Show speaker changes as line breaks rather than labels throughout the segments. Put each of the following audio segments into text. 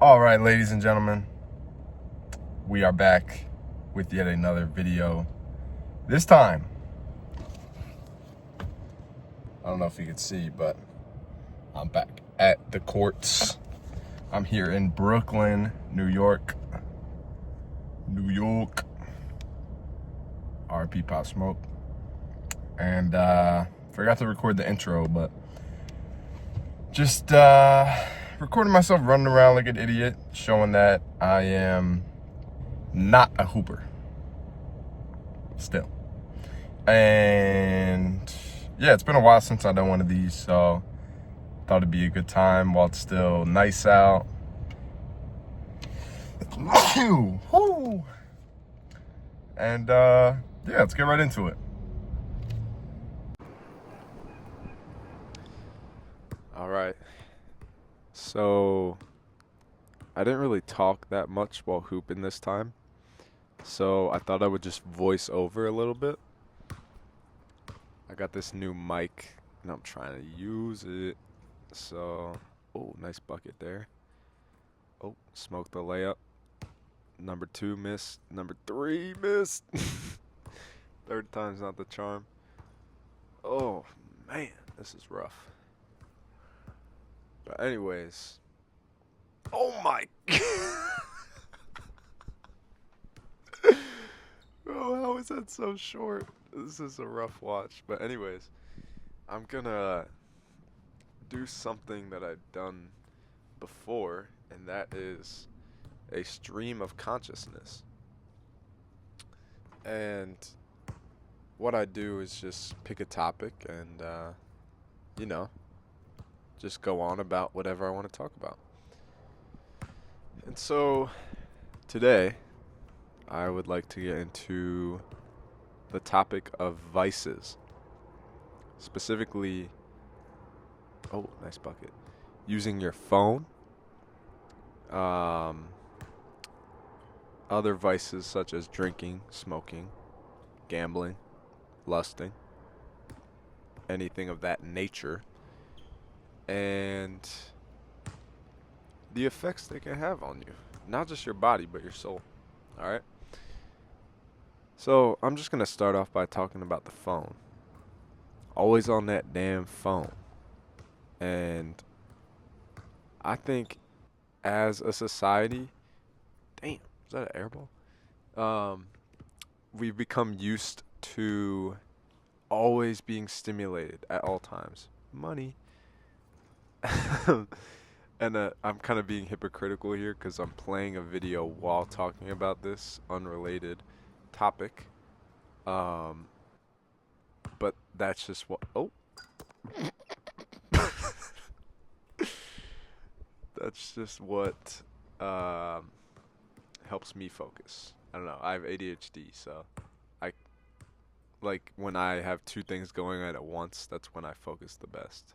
All right, ladies and gentlemen, we are back with yet another video. This time, I don't know if you can see, but I'm back at the courts. I'm here in Brooklyn, New York. New York. RP Pop Smoke. And forgot to record the intro, but just recording myself running around like an idiot, showing that I am not a hooper still. And yeah, it's been a while since I done one of these, so thought it'd be a good time while it's still nice out. And yeah, let's get right into it. All right. So I didn't really talk that much while hooping this time. So I thought I would just voice over a little bit. I got this new mic and I'm trying to use it. So, oh, nice bucket there. Oh, smoked the layup. Number 2 missed. Number 3 missed. Third time's not the charm. Oh, man, this is rough. But anyways. Oh my. Bro, how is that so short? This is a rough watch. But anyways, I'm gonna do something that I've done before, and that is a stream of consciousness. And what I do is just pick a topic and, just go on about whatever I want to talk about. And so today, I would like to get into the topic of vices. Specifically, oh, nice bucket. Using your phone. Other vices such as drinking, smoking, gambling, lusting, anything of that nature, and the effects they can have on you. Not just your body, but your soul. Alright? So, I'm just going to start off by talking about the phone. Always on that damn phone. And I think as a society, damn, is that an airball? We've become used to always being stimulated at all times. Money. And I'm kind of being hypocritical here because I'm playing a video while talking about this unrelated topic. But that's just what. Oh. That's just what helps me focus. I don't know. I have ADHD, so I like when I have two things going on at once. That's when I focus the best.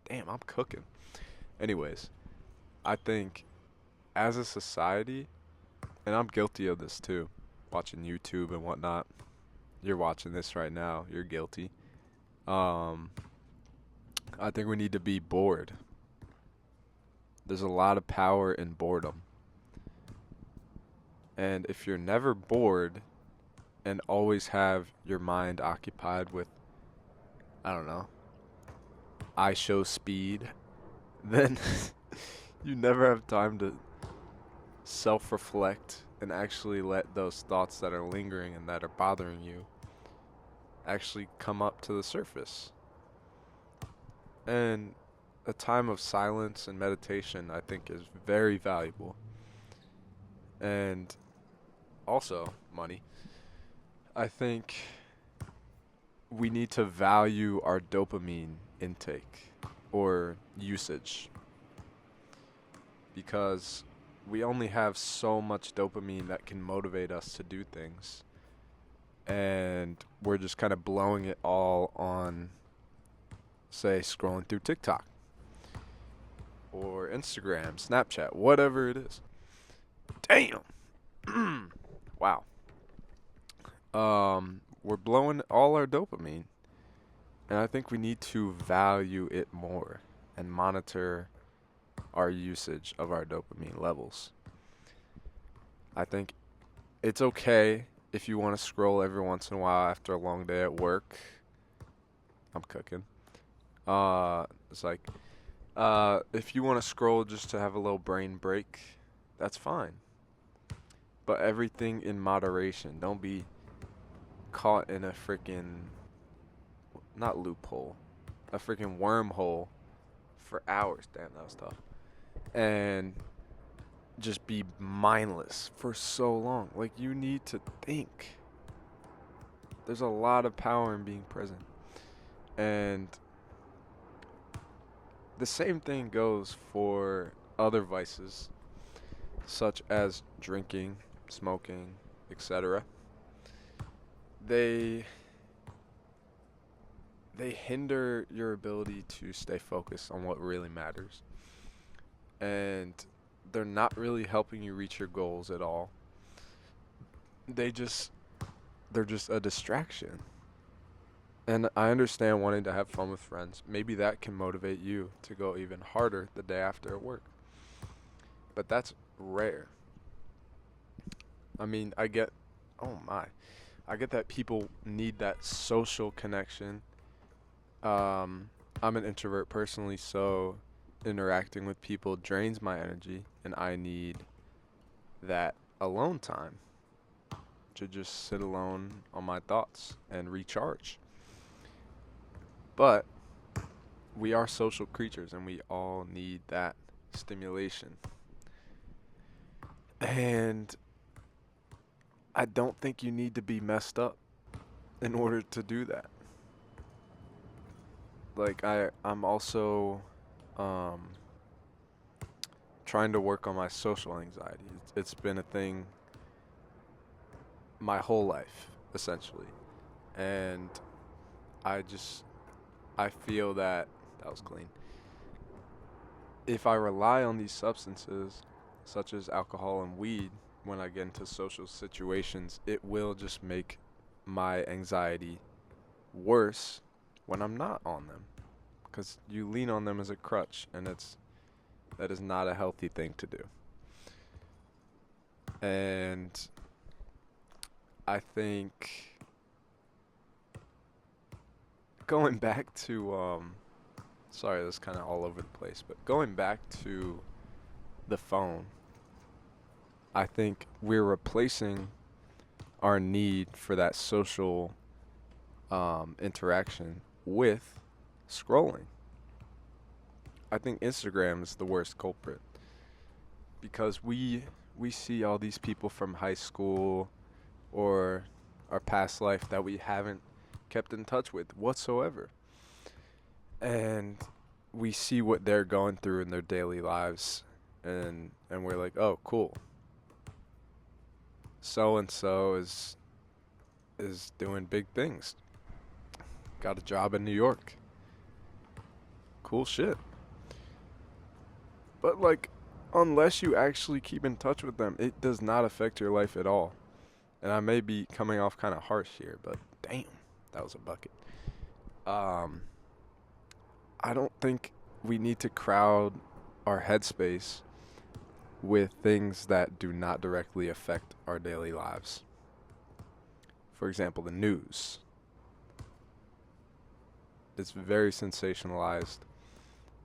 Damn, I'm cooking. Anyways, I think as a society, and I'm guilty of this too, watching YouTube and whatnot. You're watching this right now. You're guilty. Um, I think we need to be bored. There's a lot of power in boredom. And if you're never bored and always have your mind occupied with, I don't know, I show speed, then you never have time to self reflect and actually let those thoughts that are lingering and that are bothering you actually come up to the surface. And a time of silence and meditation, I think, is very valuable. And also, money. I think we need to value our dopamine intake or usage because we only have so much dopamine that can motivate us to do things. And we're just kind of blowing it all on, say, scrolling through TikTok or Instagram, Snapchat, whatever it is. Damn. Wow. We're blowing all our dopamine. And I think we need to value it more and monitor our usage of our dopamine levels. I think it's okay if you want to scroll every once in a while after a long day at work. I'm cooking. It's like, if you want to scroll just to have a little brain break, that's fine. But everything in moderation. Don't be caught in a freaking, not loophole, a freaking wormhole for hours. Damn, that was tough. And just be mindless for so long. Like, you need to think. There's a lot of power in being present. And the same thing goes for other vices, such as drinking, smoking, etc. They hinder your ability to stay focused on what really matters. And they're not really helping you reach your goals at all. They're just a distraction. And I understand wanting to have fun with friends. Maybe that can motivate you to go even harder the day after at work. But that's rare. I mean, I get that people need that social connection. I'm an introvert personally, so interacting with people drains my energy, and I need that alone time to just sit alone on my thoughts and recharge. But we are social creatures, and we all need that stimulation. And I don't think you need to be messed up in order to do that. Like, I'm also trying to work on my social anxiety. It's been a thing my whole life, essentially. And I feel that was clean. If I rely on these substances, such as alcohol and weed, when I get into social situations, it will just make my anxiety worse when I'm not on them. Because you lean on them as a crutch, and that is not a healthy thing to do. And I think going back to sorry, that's kind of all over the place, but going back to the phone, I think we're replacing our need for that social interaction with scrolling. I think Instagram is the worst culprit because we see all these people from high school or our past life that we haven't kept in touch with whatsoever. And we see what they're going through in their daily lives, and we're like, "Oh, cool. So and so is doing big things. Got a job in New York. Cool shit." But like, unless you actually keep in touch with them, it does not affect your life at all. And I may be coming off kind of harsh here, but damn, that was a bucket. Um, I don't think we need to crowd our headspace with things that do not directly affect our daily lives. For example, the news. It's very sensationalized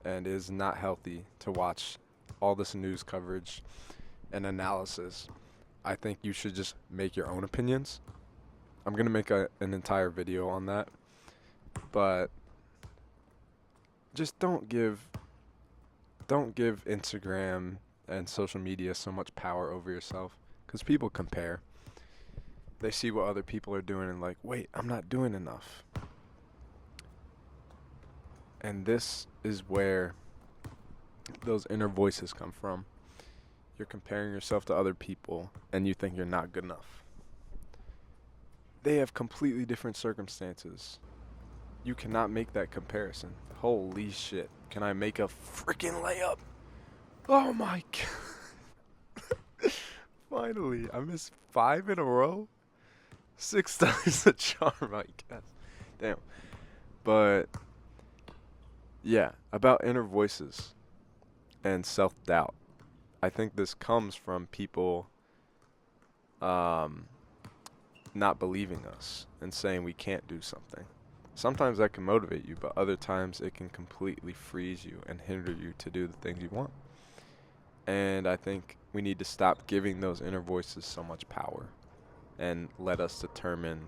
and is not healthy to watch all this news coverage and analysis. I think you should just make your own opinions. I'm going to make an entire video on that. But just don't give Instagram and social media so much power over yourself, because people compare. They see what other people are doing and like, wait, I'm not doing enough. And this is where those inner voices come from. You're comparing yourself to other people and you think you're not good enough. They have completely different circumstances. You cannot make that comparison. Holy shit. Can I make a freaking layup? Oh my god. Finally, I missed 5 in a row. 6 times the charm, I guess. Damn. But yeah, about inner voices. and self-doubt. I think this comes from people um, not believing us and saying we can't do something. Sometimes that can motivate you, but other times it can completely freeze you and hinder you to do the things you want. And I think we need to stop giving those inner voices so much power and let us determine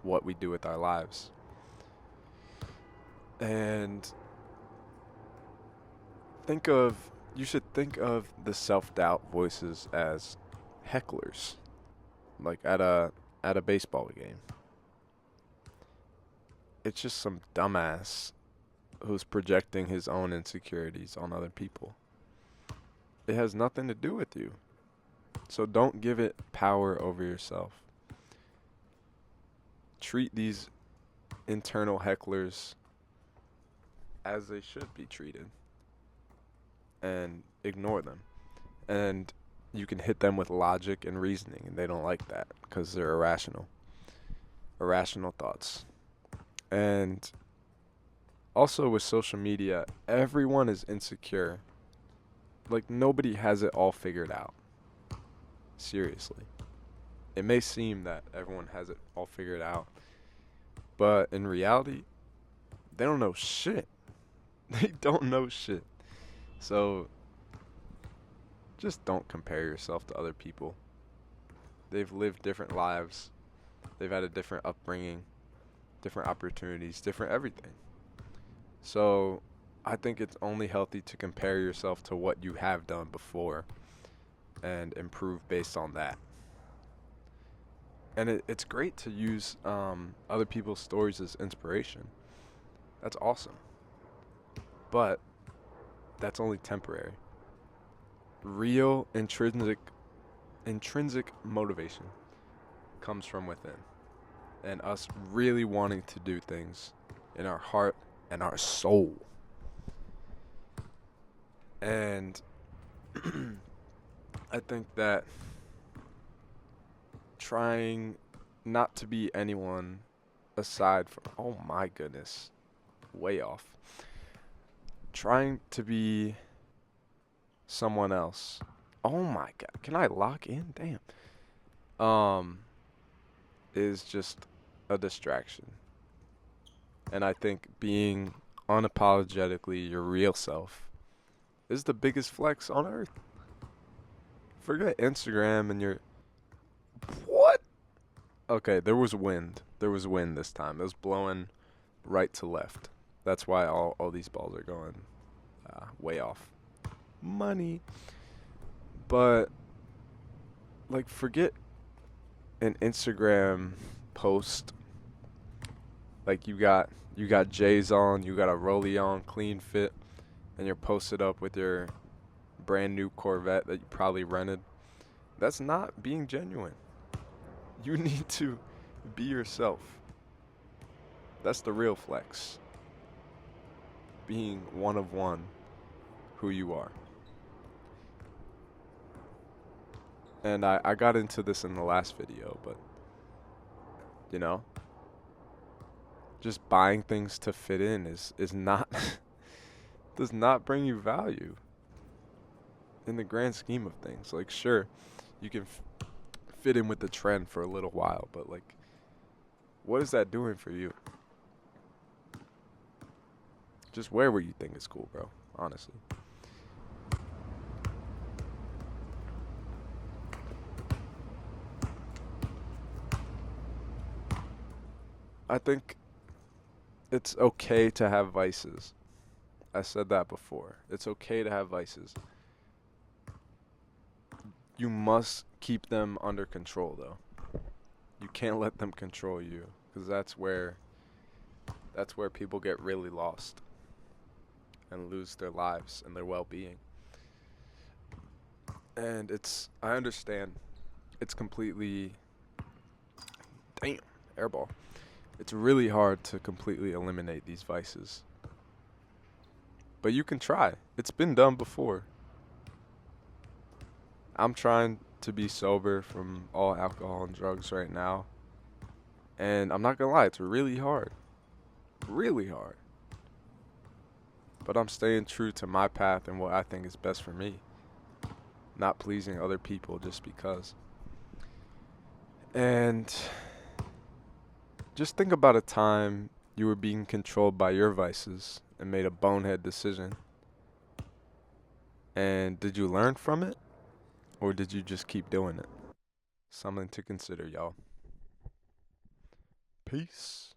what we do with our lives. And you should think of the self-doubt voices as hecklers, like at a baseball game. It's just some dumbass who's projecting his own insecurities on other people. It has nothing to do with you. So don't give it power over yourself. Treat these internal hecklers as they should be treated and ignore them. And you can hit them with logic and reasoning, and they don't like that because they're irrational. Irrational thoughts. And also with social media, everyone is insecure. Like, nobody has it all figured out. Seriously. It may seem that everyone has it all figured out, but in reality, they don't know shit. They don't know shit. So, just don't compare yourself to other people. They've lived different lives. They've had a different upbringing, different opportunities, different everything. So, I think it's only healthy to compare yourself to what you have done before and improve based on that. And it's great to use other people's stories as inspiration. That's awesome. But that's only temporary. Real intrinsic motivation comes from within, and us really wanting to do things in our heart and our soul. And I think that trying not to be anyone aside from, oh my goodness, way off. Trying to be someone else. Oh my god, can I lock in? Damn. Is just a distraction. And I think being unapologetically your real self is the biggest flex on earth. Forget Instagram and your what? Okay, there was wind. There was wind this time. It was blowing right to left. That's why all these balls are going way off. Money. But like, forget an Instagram post. Like, you got J's on, you got a rollie on, clean fit, and you're posted up with your brand new Corvette that you probably rented. That's not being genuine. You need to be yourself. That's the real flex. Being one of one, who you are. And I got into this in the last video, but, you know, just buying things to fit in is not, does not bring you value in the grand scheme of things. Like, sure, you can fit in with the trend for a little while, but, like, what is that doing for you? Just wear what you think is cool, bro, honestly. I think it's okay to have vices. I said that before. It's okay to have vices. You must keep them under control, though. You can't let them control you, because that's where people get really lost and lose their lives and their well-being. And I understand, it's completely, damn, airball. It's really hard to completely eliminate these vices. But you can try. It's been done before. I'm trying to be sober from all alcohol and drugs right now. And I'm not gonna lie, it's really hard. Really hard. but I'm staying true to my path and what I think is best for me, not pleasing other people just because. And just think about a time you were being controlled by your vices and made a bonehead decision. And did you learn from it, or did you just keep doing it? Something to consider, y'all. Peace.